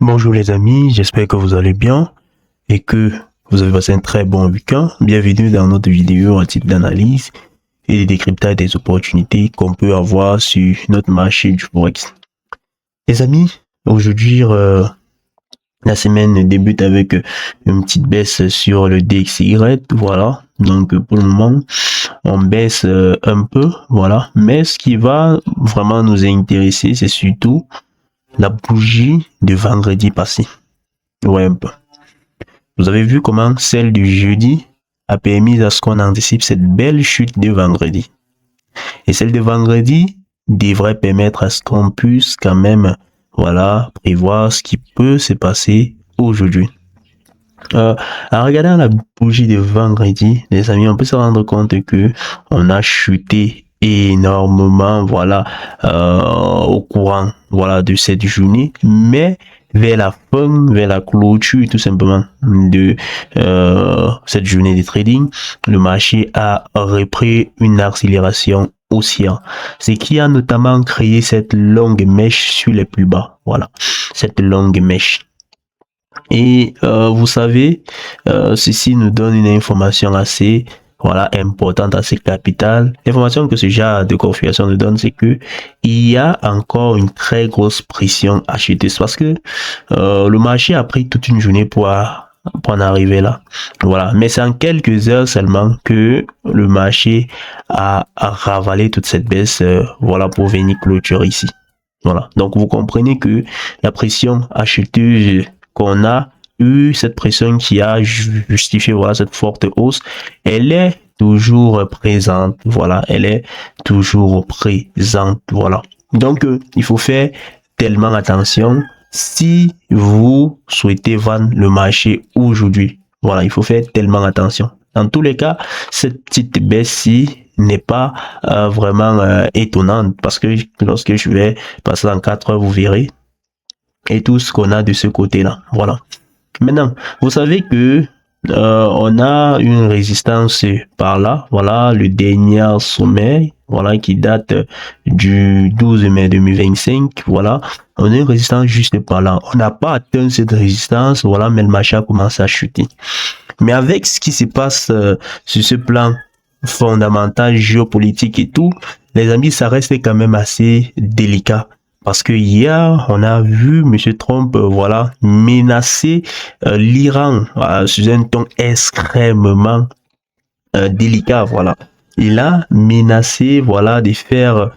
Bonjour les amis, j'espère que vous allez bien et que vous avez passé un très bon week-end. Bienvenue dans notre vidéo en type d'analyse et de décryptage des opportunités qu'on peut avoir sur notre marché du Forex. Les amis, aujourd'hui, la semaine débute avec une petite baisse sur le DXY, voilà. Donc pour le moment, on baisse un peu, voilà. Mais ce qui va vraiment nous intéresser, c'est surtout la bougie de vendredi passé. Ouais, un peu. Vous avez vu comment celle du jeudi a permis à ce qu'on anticipe cette belle chute de vendredi. Et celle de vendredi devrait permettre à ce qu'on puisse quand même, voilà, prévoir ce qui peut se passer aujourd'hui. En regardant la bougie de vendredi, les amis, on peut se rendre compte que on a chuté énormément, voilà, au courant, voilà, de cette journée, mais vers la fin, vers la clôture tout simplement de cette journée de trading, le marché a repris une accélération haussière, ce qui a notamment créé cette longue mèche sur les plus bas, voilà, cette longue mèche. Et vous savez, ceci nous donne une information assez importante, assez capitale. L'information que ce genre de configuration nous donne, c'est que il y a encore une très grosse pression acheteuse parce que le marché a pris toute une journée pour en arriver là. Voilà. Mais c'est en quelques heures seulement que le marché a ravalé toute cette baisse, voilà, pour venir clôturer ici. Voilà. Donc vous comprenez que la pression acheteuse qu'on a eu, cette pression qui a justifié, voilà, cette forte hausse, elle est toujours présente, voilà, elle est toujours présente, voilà. Donc, il faut faire tellement attention si vous souhaitez vendre le marché aujourd'hui. Voilà, il faut faire tellement attention. Dans tous les cas, cette petite baisse-ci n'est pas vraiment étonnante parce que lorsque je vais passer en 4 heures, vous verrez et tout ce qu'on a de ce côté-là. Voilà. Maintenant, vous savez que on a une résistance par là, voilà, le dernier sommet, voilà, qui date du 12 mai 2025, voilà, on a une résistance juste par là. On n'a pas atteint cette résistance, voilà, mais le marché a commencé à chuter. Mais avec ce qui se passe sur ce plan fondamental, géopolitique et tout, les amis, ça reste quand même assez délicat. Parce que hier, on a vu M. Trump, voilà, menacer l'Iran sous un ton extrêmement délicat, voilà. Il a menacé, voilà, de faire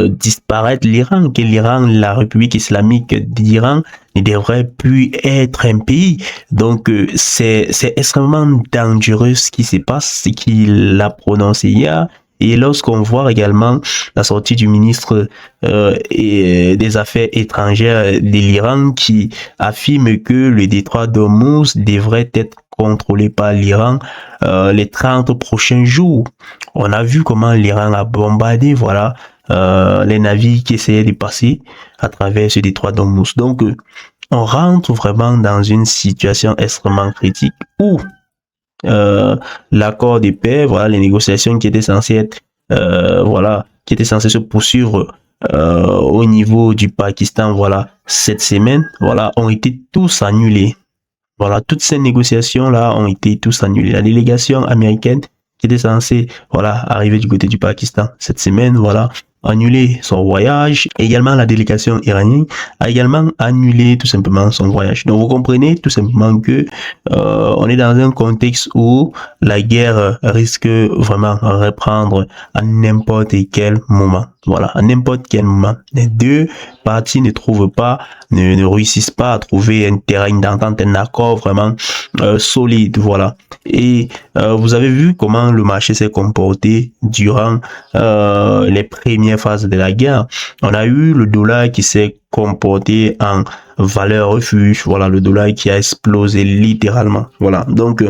disparaître l'Iran, que l'Iran, la République islamique d'Iran, ne devrait plus être un pays. Donc, c'est extrêmement dangereux ce qui se passe, ce qu'il a prononcé hier. Et lorsqu'on voit également la sortie du ministre des Affaires étrangères de l'Iran qui affirme que le détroit d'Ormuz devrait être contrôlé par l'Iran les 30 prochains jours. On a vu comment l'Iran a bombardé, voilà, les navires qui essayaient de passer à travers ce détroit d'Ormuz. Donc, on rentre vraiment dans une situation extrêmement critique où l'accord de paix, voilà, les négociations qui étaient censées être, voilà, qui étaient censées se poursuivre au niveau du Pakistan, voilà, cette semaine, voilà, ont été tous annulés. Voilà, toutes ces négociations-là ont été tous annulées. La délégation américaine qui était censée, voilà, arriver du côté du Pakistan cette semaine, voilà, annulé son voyage. Également, la délégation iranienne a également annulé tout simplement son voyage. Donc, vous comprenez tout simplement que on est dans un contexte où la guerre risque vraiment de reprendre à n'importe quel moment. Voilà, à n'importe quel moment. Les deux parties ne trouvent pas, ne réussissent pas à trouver un terrain d'entente, un accord vraiment solide. Voilà. Et vous avez vu comment le marché s'est comporté durant les premières phases de la guerre. On a eu le dollar qui s'est comporté en valeur refuge. Voilà, le dollar qui a explosé littéralement. Voilà. Donc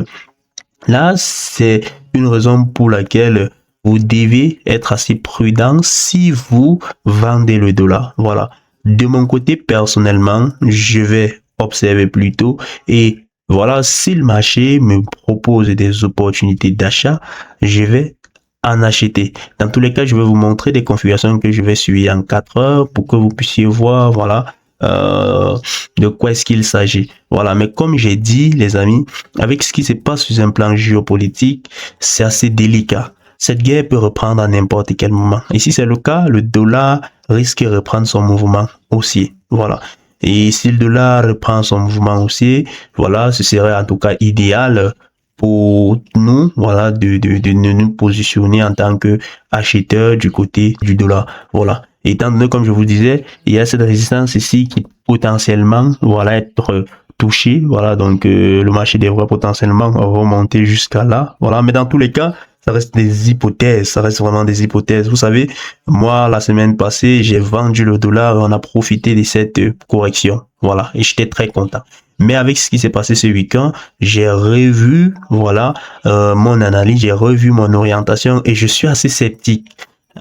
là, c'est une raison pour laquelle vous devez être assez prudent si vous vendez le dollar. Voilà. De mon côté, personnellement, je vais observer plutôt et voilà, si le marché me propose des opportunités d'achat, je vais en acheter. Dans tous les cas, je vais vous montrer des configurations que je vais suivre en 4 heures pour que vous puissiez voir, voilà, de quoi est-ce qu'il s'agit. Voilà, mais comme j'ai dit, les amis, avec ce qui se passe sur un plan géopolitique, c'est assez délicat. Cette guerre peut reprendre à n'importe quel moment. Et si c'est le cas, le dollar risque de reprendre son mouvement haussier. Voilà. Et si le dollar reprend son mouvement haussier, voilà, ce serait en tout cas idéal pour nous, voilà, de nous positionner en tant que acheteurs du côté du dollar. Voilà. Étant donné, comme je vous disais, il y a cette résistance ici qui potentiellement, voilà, être touchée. Voilà, donc le marché devrait potentiellement remonter jusqu'à là. Voilà, mais dans tous les cas, ça reste des hypothèses, ça reste vraiment des hypothèses. Vous savez, moi, la semaine passée, j'ai vendu le dollar et on a profité de cette correction. Voilà, et j'étais très content. Mais avec ce qui s'est passé ce week-end, j'ai revu, voilà, mon analyse, j'ai revu mon orientation et je suis assez sceptique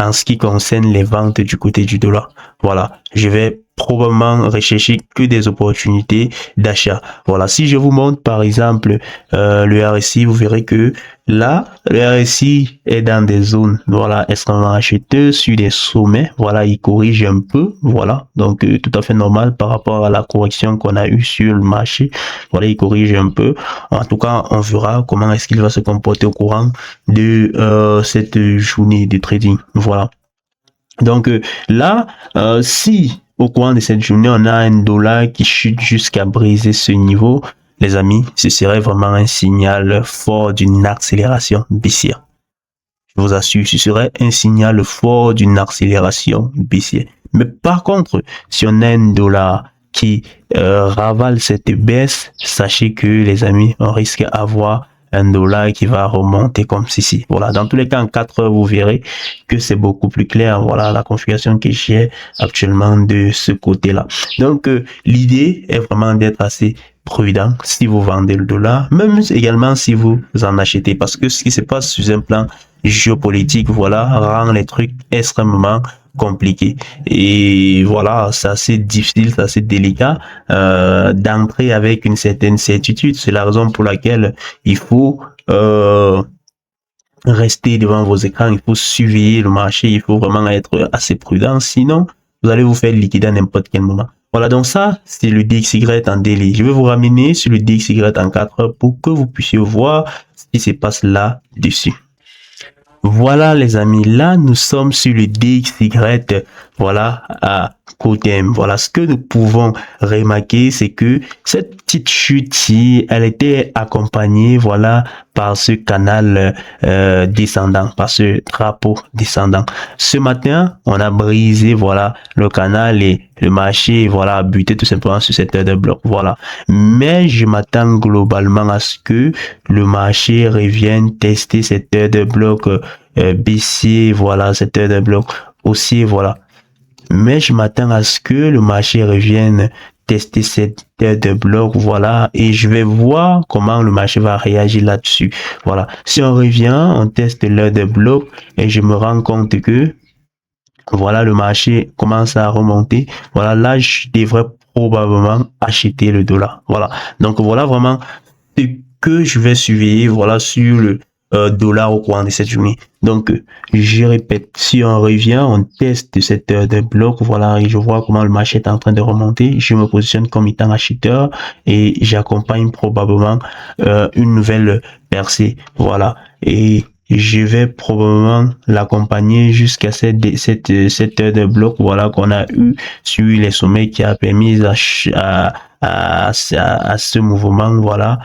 en ce qui concerne les ventes du côté du dollar. Voilà, je vais probablement rechercher que des opportunités d'achat. Voilà, si je vous montre par exemple le RSI, vous verrez que là, le RSI est dans des zones, voilà, extrêmement acheteuses sur des sommets. Voilà, il corrige un peu, voilà, donc tout à fait normal par rapport à la correction qu'on a eue sur le marché. Voilà, il corrige un peu. En tout cas, on verra comment est-ce qu'il va se comporter au courant de cette journée de trading. Voilà. Donc là, si au courant de cette journée, on a un dollar qui chute jusqu'à briser ce niveau, les amis, ce serait vraiment un signal fort d'une accélération baissière. Je vous assure, ce serait un signal fort d'une accélération baissière. Mais par contre, si on a un dollar qui ravale cette baisse, sachez que les amis, on risque d'avoir un dollar qui va remonter comme ceci. Voilà, dans tous les cas, en 4 heures, vous verrez que c'est beaucoup plus clair. Voilà la configuration que j'ai actuellement de ce côté-là. Donc, l'idée est vraiment d'être assez prudent si vous vendez le dollar, même également si vous en achetez, parce que ce qui se passe sur un plan géopolitique, voilà, rend les trucs extrêmement compliqués. Et voilà, c'est assez difficile, c'est assez délicat d'entrer avec une certaine certitude. C'est la raison pour laquelle il faut rester devant vos écrans, il faut surveiller le marché, il faut vraiment être assez prudent, sinon vous allez vous faire liquider à n'importe quel moment. Voilà, donc ça, c'est le DXY en daily. Je vais vous ramener sur le DXY en 4 heures pour que vous puissiez voir ce qui se passe là-dessus. Voilà les amis, là nous sommes sur le DXY, voilà, à côté M. Voilà, ce que nous pouvons remarquer, c'est que cette petite chute-ci, elle était accompagnée, voilà, par ce canal descendant, par ce drapeau descendant. Ce matin, on a brisé, voilà, le canal et le marché, voilà, a buté tout simplement sur cette heure de bloc, voilà. Mais je m'attends globalement à ce que le marché revienne tester cette heure de bloc baissier, voilà, cette heure de bloc haussier, voilà. Mais je m'attends à ce que le marché revienne tester cette heure de bloc, voilà, et je vais voir comment le marché va réagir là-dessus. Voilà, si on revient, on teste l'heure de bloc et je me rends compte que voilà, le marché commence à remonter. Voilà, là, je devrais probablement acheter le dollar. Voilà, donc voilà vraiment ce que je vais surveiller, voilà, sur le dollar au courant de cette journée. Donc, je répète, si on revient, on teste cette heure de bloc, voilà, et je vois comment le marché est en train de remonter, je me positionne comme étant acheteur et j'accompagne probablement une nouvelle percée, voilà, et je vais probablement l'accompagner jusqu'à cette heure de bloc, voilà, qu'on a eu sur les sommets qui a permis à ce mouvement, voilà,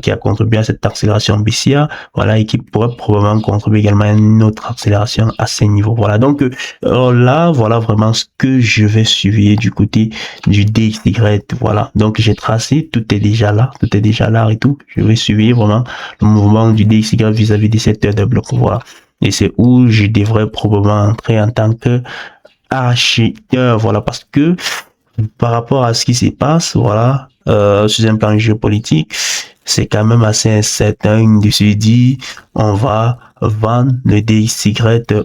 qui a contribué à cette accélération baissière, voilà, et qui pourrait probablement contribuer également à une autre accélération à ces niveaux. Voilà, donc là, voilà vraiment ce que je vais suivre du côté du DXY, voilà. Donc j'ai tracé, tout est déjà là et tout. Je vais suivre vraiment le mouvement du DXY vis-à-vis de cette heure de bloc, voilà. Et c'est où je devrais probablement entrer en tant que acheteur, voilà, parce que par rapport à ce qui se passe, voilà, sur un plan géopolitique, c'est quand même assez incertain de se dire, on va vendre le DXY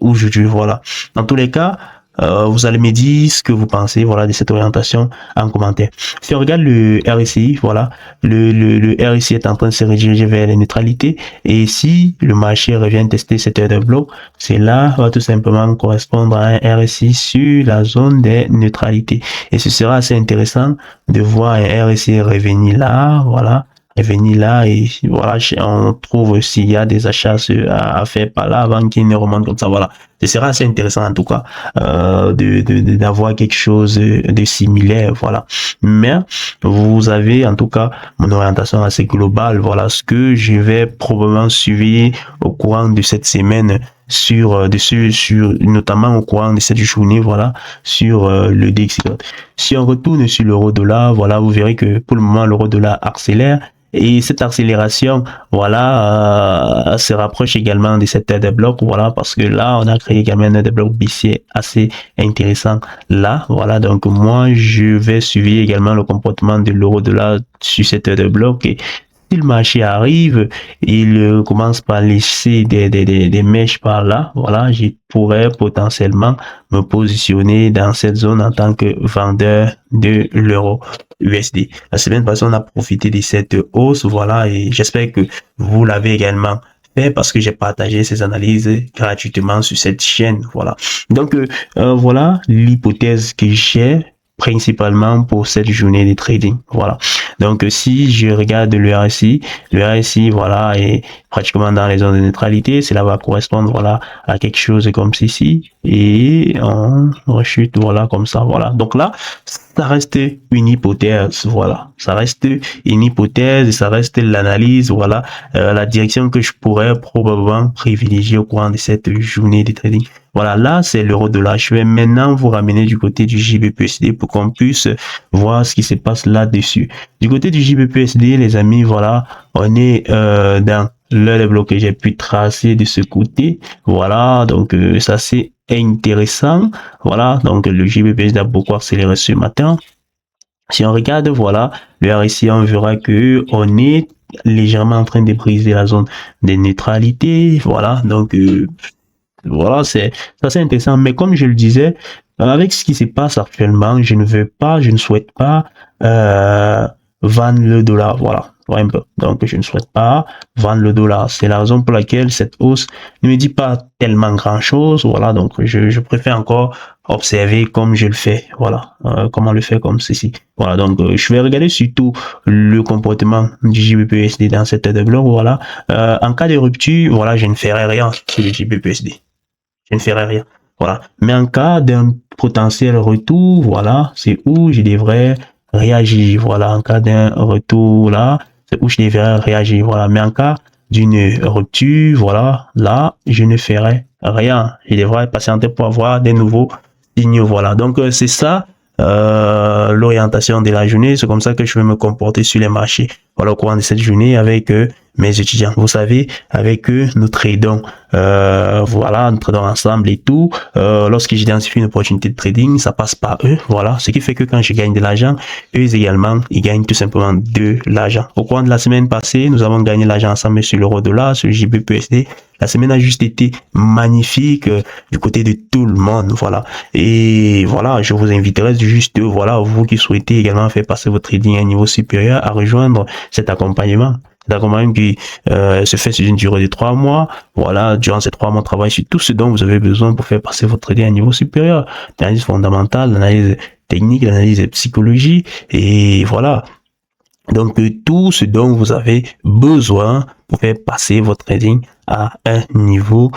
aujourd'hui, voilà. Dans tous les cas, Vous allez me dire ce que vous pensez, voilà, de cette orientation en commentaire. Si on regarde le RSI, voilà, le RSI est en train de se rediriger vers les neutralités. Et si le marché revient tester cette heure de bloc, cela va tout simplement correspondre à un RSI sur la zone des neutralités. Et ce sera assez intéressant de voir un RSI revenir là, voilà, revenir là, et voilà, on trouve s'il y a des achats à faire par là avant qu'il ne remonte comme ça, voilà. Ce sera assez intéressant en tout cas d'avoir quelque chose de similaire, voilà. Mais vous avez en tout cas mon orientation assez globale, voilà, ce que je vais probablement suivre au courant de cette semaine sur notamment au courant de cette journée, voilà, sur le DXY. Si on retourne sur l'euro-dollar, voilà, vous verrez que pour le moment l'euro-dollar accélère. Et cette accélération, voilà, se rapproche également de cette heure de bloc, voilà, parce que là, on a créé également un heure de bloc baissier assez intéressant là, voilà. Donc moi, je vais suivre également le comportement de l'euro-dollar sur cette heure de bloc, et si le marché arrive, il commence par laisser des mèches par là, voilà, je pourrais potentiellement me positionner dans cette zone en tant que vendeur de l'euro USD. La semaine passée, on a profité de cette hausse, voilà, et j'espère que vous l'avez également fait parce que j'ai partagé ces analyses gratuitement sur cette chaîne, voilà. Donc, voilà l'hypothèse que j'ai principalement pour cette journée de trading, voilà. Donc, si je regarde le RSI, voilà, est pratiquement dans les zones de neutralité, cela va correspondre, voilà, à quelque chose comme ceci, et on rechute, voilà, comme ça, voilà. Donc là, ça reste une hypothèse, voilà. Ça reste une hypothèse, ça reste l'analyse, voilà, la direction que je pourrais probablement privilégier au courant de cette journée de trading. Voilà, là, c'est l'euro-dollar. Je vais maintenant vous ramener du côté du JBPUSD pour qu'on puisse voir ce qui se passe là-dessus. Du côté du JBPUSD, les amis, voilà, on est dans le bloc que j'ai pu tracer de ce côté. Voilà, donc ça c'est intéressant. Voilà, donc le JBPUSD a beaucoup accéléré ce matin. Si on regarde, voilà, le RSI, on verra que on est légèrement en train de briser la zone de neutralité. Voilà, donc voilà, c'est intéressant. Mais comme je le disais, avec ce qui se passe actuellement, je ne souhaite pas vendre le dollar. Voilà, un peu. Donc, je ne souhaite pas vendre le dollar. C'est la raison pour laquelle cette hausse ne me dit pas tellement grand-chose. Voilà, donc je préfère encore observer comme je le fais. Voilà, comment le faire comme ceci. Voilà, donc je vais regarder surtout le comportement du JBPUSD dans cette heure de bloc. Voilà, en cas de rupture, voilà, je ne ferai rien sur le JBPUSD. Je ne ferai rien. Voilà. Mais en cas d'un potentiel retour, voilà, c'est où je devrais réagir. Voilà, en cas d'un retour là, c'est où je devrais réagir. Voilà. Mais en cas d'une rupture, voilà, là, je ne ferai rien. Je devrais patienter pour avoir des nouveaux signaux. Voilà. Donc, c'est ça. L'orientation de la journée, c'est comme ça que je vais me comporter sur les marchés. Voilà, au courant de cette journée avec mes étudiants. Vous savez, avec eux, nous tradons. Voilà, nous tradons ensemble et tout. Lorsque j'identifie une opportunité de trading, ça passe par eux. Voilà, ce qui fait que quand je gagne de l'argent, eux également, ils gagnent tout simplement de l'argent. Au courant de la semaine passée, nous avons gagné l'argent ensemble sur l'euro-dollar, sur le JBPUSD. La semaine a juste été magnifique du côté de tout le monde, voilà. Et voilà, je vous inviterai juste, voilà, vous qui souhaitez également faire passer votre trading à un niveau supérieur, à rejoindre cet accompagnement. Cet accompagnement qui se fait sur une durée de 3 mois. Voilà, durant ces 3 mois, on travaille sur tout ce dont vous avez besoin pour faire passer votre trading à un niveau supérieur. L'analyse fondamentale, l'analyse technique, l'analyse psychologie, et voilà. Donc, tout ce dont vous avez besoin pour faire passer votre trading à un niveau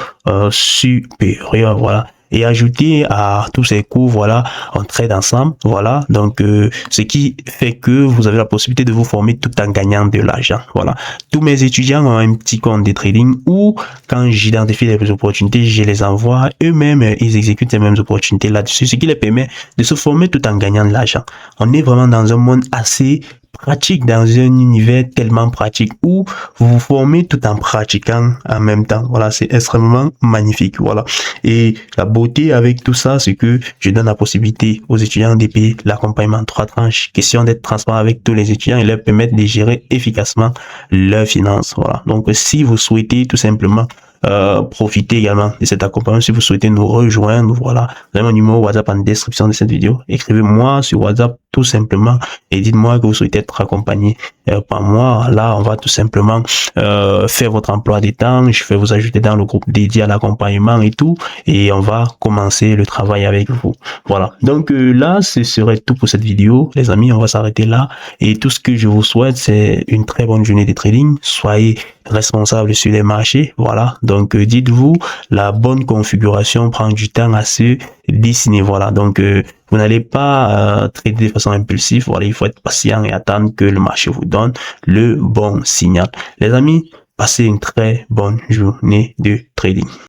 supérieur, voilà. Et ajouter à tous ces cours, voilà, on trade ensemble, voilà. Donc, ce qui fait que vous avez la possibilité de vous former tout en gagnant de l'argent, voilà. Tous mes étudiants ont un petit compte de trading où, quand j'identifie les opportunités, je les envoie. Eux-mêmes, ils exécutent ces mêmes opportunités là-dessus, ce qui les permet de se former tout en gagnant de l'argent. On est vraiment dans un monde assez pratique, dans un univers tellement pratique où vous vous formez tout en pratiquant en même temps. Voilà, c'est extrêmement magnifique. Voilà. Et la beauté avec tout ça, c'est que je donne la possibilité aux étudiants de payer l'accompagnement en 3 tranches. Question d'être transparent avec tous les étudiants et leur permettre de gérer efficacement leurs finances. Voilà. Donc, si vous souhaitez tout simplement profiter également de cet accompagnement. Si vous souhaitez nous rejoindre, voilà, vous avez mon numéro WhatsApp en description de cette vidéo. Écrivez-moi sur WhatsApp tout simplement et dites-moi que vous souhaitez être accompagné par moi. Là, on va tout simplement faire votre emploi des temps. Je vais vous ajouter dans le groupe dédié à l'accompagnement et tout, et on va commencer le travail avec vous. Voilà. Donc là, ce serait tout pour cette vidéo, les amis. On va s'arrêter là. Et tout ce que je vous souhaite, c'est une très bonne journée de trading. Soyez responsable sur les marchés. Voilà. Donc dites-vous, la bonne configuration prend du temps à se dessiner. Voilà. Donc vous n'allez pas trader de façon impulsive. Voilà, il faut être patient et attendre que le marché vous donne le bon signal. Les amis, passez une très bonne journée de trading.